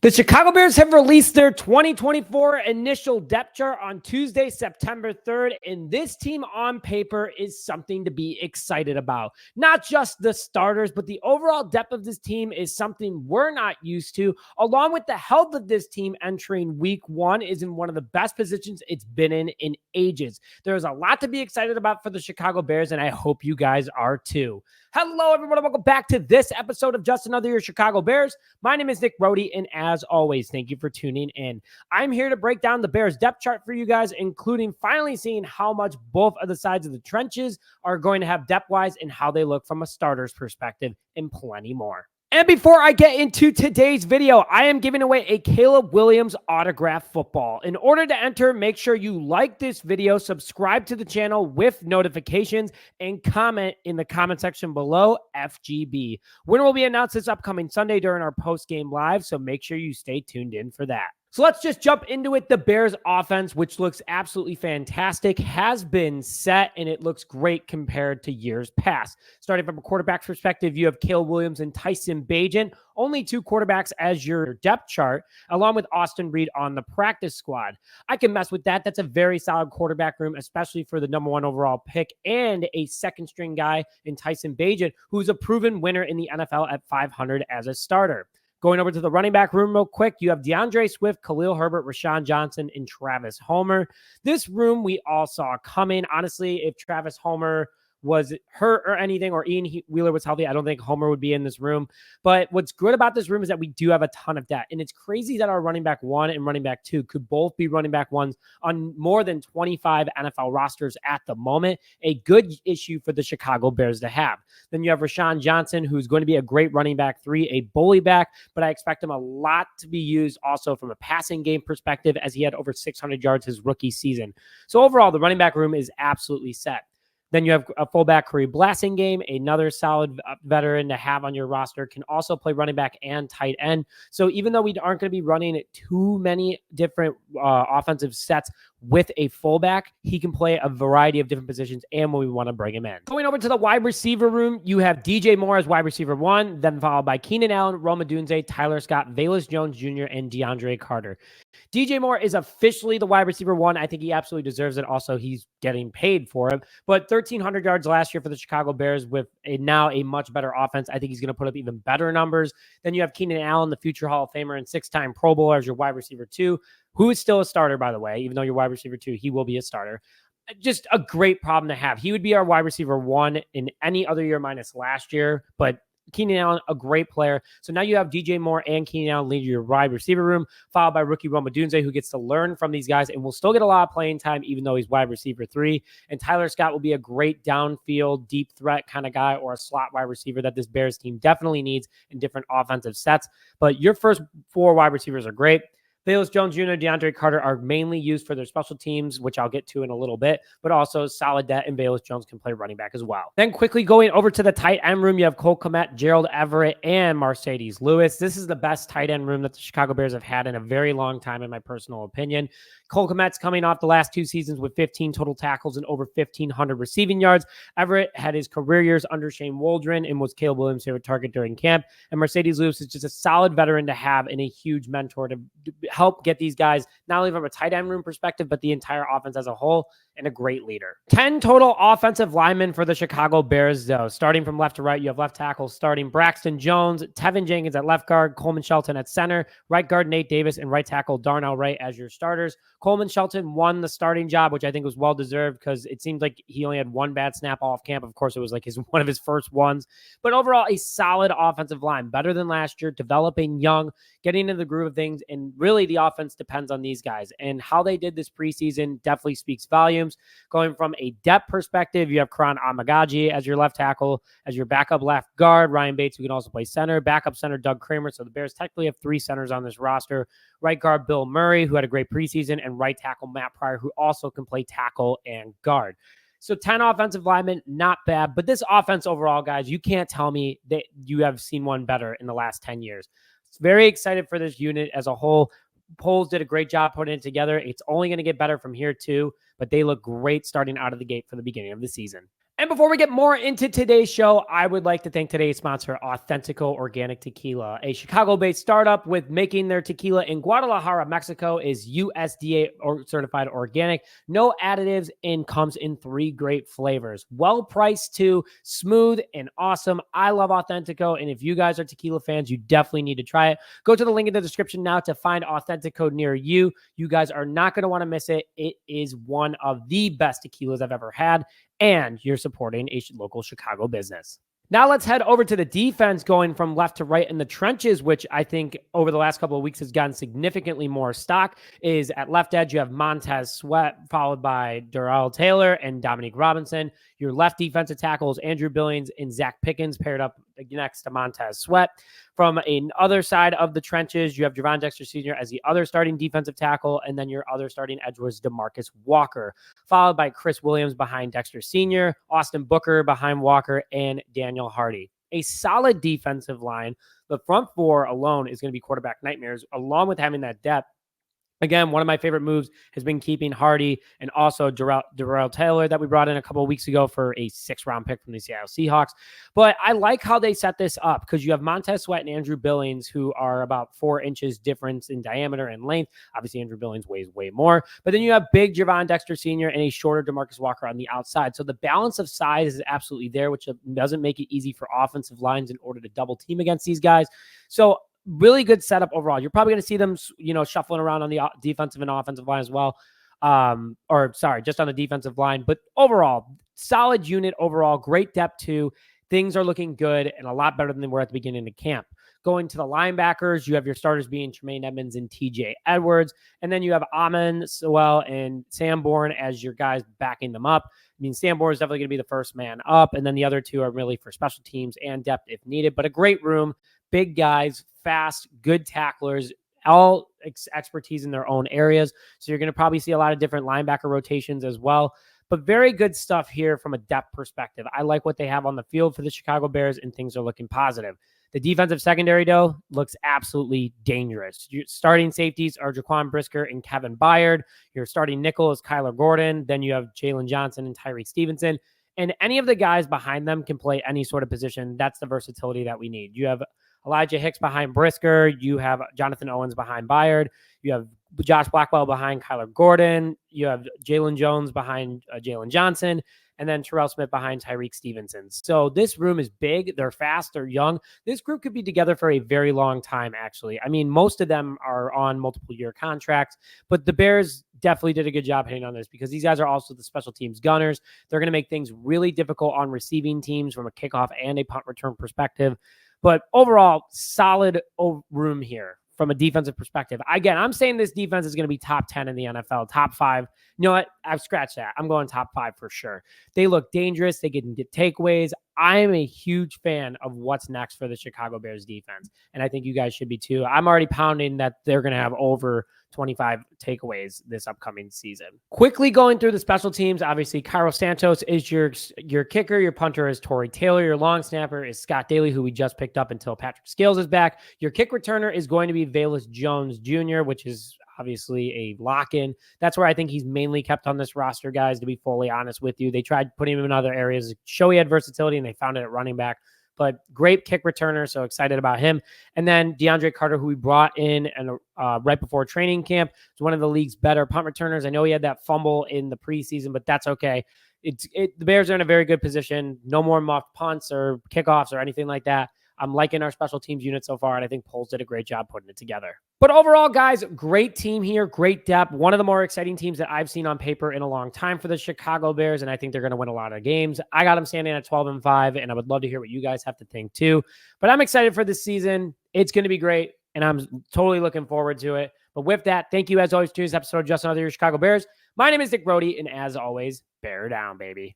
The Chicago Bears have released their 2024 initial depth chart on Tuesday, September 3rd, and this team on paper is something to be excited about. Not just the starters, but the overall depth of this team is something we're not used to, along with the health of this team entering week one is in one of the best positions it's been in ages. There's a lot to be excited about for the Chicago Bears, and I hope you guys are too. Hello, everyone, and welcome back to this episode of Just Another Year Chicago Bears. My name is Nick Brody, and as always, thank you for tuning in. I'm here to break down the Bears depth chart for you guys, including finally seeing how much both of the sides of the trenches are going to have depth-wise and how they look from a starter's perspective, and plenty more. And before I get into today's video, I am giving away a Caleb Williams autographed football. In order to enter, make sure you like this video, subscribe to the channel with notifications, and comment in the comment section below FGB. Winner will be announced this upcoming Sunday during our post-game live, so make sure you stay tuned in for that. So let's just jump into it. The Bears offense, which looks absolutely fantastic, has been set, and it looks great compared to years past. Starting from a quarterback perspective, you have Caleb Williams and Tyson Bagent, only two quarterbacks as your depth chart, along with Austin Reed on the practice squad. I can mess with that. That's a very solid quarterback room, especially for the number one overall pick and a second string guy in Tyson Bagent, who's a proven winner in the NFL at 500 as a starter. Going over to the running back room real quick, you have DeAndre Swift, Khalil Herbert, Rashawn Johnson, and Travis Homer. This room we all saw coming. Honestly, if Travis Homer was hurt or anything, or Ian Wheeler was healthy, I don't think Homer would be in this room. But what's good about this room is that we do have a ton of depth. And it's crazy that our running back one and running back two could both be running back ones on more than 25 NFL rosters at the moment. A good issue for the Chicago Bears to have. Then you have Rashawn Johnson, who's going to be a great running back three, a bully back, but I expect him a lot to be used also from a passing game perspective, as he had over 600 yards his rookie season. So overall, the running back room is absolutely set. Then you have a fullback Curry Blasingame, another solid veteran to have on your roster, can also play running back and tight end. So even though we aren't going to be running too many different offensive sets with a fullback, he can play a variety of different positions and when we want to bring him in. Going over to the wide receiver room, you have DJ Moore as wide receiver one, then followed by Keenan Allen, Rome Odunze, Tyler Scott, Velus Jones Jr., and DeAndre Carter. DJ Moore is officially the wide receiver one. I think he absolutely deserves it. Also, he's getting paid for it. But 1,300 yards last year for the Chicago Bears with now a much better offense. I think he's going to put up even better numbers. Then you have Keenan Allen, the future Hall of Famer and six-time Pro Bowler, as your wide receiver two, who is still a starter, by the way. Even though you're wide receiver two, he will be a starter. Just a great problem to have. He would be our wide receiver one in any other year minus last year, but Keenan Allen, a great player. So now you have DJ Moore and Keenan Allen lead your wide receiver room, followed by rookie Rome Odunze, who gets to learn from these guys and will still get a lot of playing time, even though he's wide receiver three. And Tyler Scott will be a great downfield, deep threat kind of guy, or a slot wide receiver that this Bears team definitely needs in different offensive sets. But your first four wide receivers are great. Velus Jones Jr., DeAndre Carter are mainly used for their special teams, which I'll get to in a little bit, but also solid depth, and Velus Jones can play running back as well. Then quickly going over to the tight end room, you have Cole Kmet, Gerald Everett, and Mercedes Lewis. This is the best tight end room that the Chicago Bears have had in a very long time, in my personal opinion. Cole Kmet's coming off the last two seasons with 15 total tackles and over 1,500 receiving yards. Everett had his career years under Shane Waldron and was Caleb Williams' favorite target during camp. And Mercedes Lewis is just a solid veteran to have and a huge mentor to help get these guys, not only from a tight end room perspective, but the entire offense as a whole, and a great leader. 10 total offensive linemen for the Chicago Bears, though. Starting from left to right, you have left tackle starting Braxton Jones, Tevin Jenkins at left guard, Coleman Shelton at center, right guard Nate Davis, and right tackle Darnell Wright as your starters. Coleman Shelton won the starting job, which I think was well-deserved because it seemed like he only had one bad snap off camp. Of course, it was like one of his first ones. But overall, a solid offensive line, better than last year, developing young, getting into the groove of things, and really the offense depends on these guys. And how they did this preseason definitely speaks volumes. Going from a depth perspective, you have Karan Amagaji as your left tackle, as your backup left guard, Ryan Bates, who can also play center, backup center Doug Kramer. So the Bears technically have three centers on this roster. Right guard Bill Murray, who had a great preseason, and right tackle Matt Pryor, who also can play tackle and guard. So 10 offensive linemen, not bad. But this offense overall, guys, you can't tell me that you have seen one better in the last 10 years. It's very excited for this unit as a whole. Poles did a great job putting it together. It's only going to get better from here too, but they look great starting out of the gate for the beginning of the season. And before we get more into today's show, I would like to thank today's sponsor, Authentico Organic Tequila, a Chicago-based startup with making their tequila in Guadalajara, Mexico, is USDA certified organic, no additives, and comes in 3 great flavors. Well priced too, smooth and awesome. I love Authentico, and if you guys are tequila fans, you definitely need to try it. Go to the link in the description now to find Authentico near you. You guys are not going to want to miss it. It is one of the best tequilas I've ever had, and you're supporting a local Chicago business. Now let's head over to the defense, going from left to right in the trenches, which I think over the last couple of weeks has gotten significantly more stock. Is at left edge, you have Montez Sweat, followed by Darrell Taylor and Dominique Robinson. Your left defensive tackles, Andrew Billings and Zach Pickens, paired up next to Montez Sweat. From another side of the trenches, you have Javon Dexter Sr. as the other starting defensive tackle, and then your other starting edge was DeMarcus Walker, followed by Chris Williams behind Dexter Sr., Austin Booker behind Walker, and Daniel Hardy. A solid defensive line. The front 4 alone is going to be quarterback nightmares, along with having that depth. Again, one of my favorite moves has been keeping Hardy and also Darrell Taylor that we brought in a couple of weeks ago for a 6th-round pick from the Seattle Seahawks. But I like how they set this up because you have Montez Sweat and Andrew Billings, who are about 4 inches difference in diameter and length. Obviously, Andrew Billings weighs way more. But then you have big Javon Dexter Sr. and a shorter DeMarcus Walker on the outside. So the balance of size is absolutely there, which doesn't make it easy for offensive lines in order to double team against these guys. So really good setup overall. You're probably going to see them, shuffling around on the defensive and offensive line as well. Just on the defensive line. But overall, solid unit overall, great depth too. Things are looking good and a lot better than they were at the beginning of camp. Going to the linebackers, you have your starters being Tremaine Edmunds and TJ Edwards. And then you have Amon Sewell and Sanborn as your guys backing them up. I mean, Sanborn is definitely going to be the first man up. And then the other 2 are really for special teams and depth if needed. But a great room, big guys, fast, good tacklers, all expertise in their own areas. So you're going to probably see a lot of different linebacker rotations as well. But very good stuff here from a depth perspective. I like what they have on the field for the Chicago Bears, and things are looking positive. The defensive secondary, though, looks absolutely dangerous. Your starting safeties are Jaquan Brisker and Kevin Byard. Your starting nickel is Kyler Gordon. Then you have Jaylon Johnson and Tyrqiue Stevenson. And any of the guys behind them can play any sort of position. That's the versatility that we need. You have Elijah Hicks behind Brisker. You have Jonathan Owens behind Byard. You have Josh Blackwell behind Kyler Gordon. You have Jalen Jones behind Jaylon Johnson. And then Terrell Smith behind Tyrqiue Stevenson. So this room is big. They're fast. They're young. This group could be together for a very long time, actually. I mean, most of them are on multiple-year contracts, but the Bears definitely did a good job hitting on this because these guys are also the special teams gunners. They're going to make things really difficult on receiving teams from a kickoff and a punt return perspective. But overall, solid room here from a defensive perspective. Again, I'm saying this defense is going to be top 10 in the NFL, top 5. You know what? I've scratched that. I'm going top 5 for sure. They look dangerous. They can get takeaways. I am a huge fan of what's next for the Chicago Bears defense, and I think you guys should be too. I'm already pounding that they're going to have over 25 takeaways this upcoming season. Quickly going through the special teams, obviously, Cairo Santos is your kicker. Your punter is Tory Taylor. Your long snapper is Scott Daly, who we just picked up until Patrick Scales is back. Your kick returner is going to be Velus Jones Jr., which is obviously a lock-in. That's where I think he's mainly kept on this roster, guys, to be fully honest with you. They tried putting him in other areas to show he had versatility, and they found it at running back. But great kick returner, so excited about him. And then DeAndre Carter, who we brought in and right before training camp, is one of the league's better punt returners. I know he had that fumble in the preseason, but that's okay. The Bears are in a very good position. No more muffed punts or kickoffs or anything like that. I'm liking our special teams unit so far, and I think Poles did a great job putting it together. But overall, guys, great team here, great depth. One of the more exciting teams that I've seen on paper in a long time for the Chicago Bears, and I think they're going to win a lot of games. I got them standing at 12-5, and I would love to hear what you guys have to think too. But I'm excited for this season. It's going to be great, and I'm totally looking forward to it. But with that, thank you as always for this episode of Just Another Year Chicago Bears. My name is Dick Brody, and as always, bear down, baby.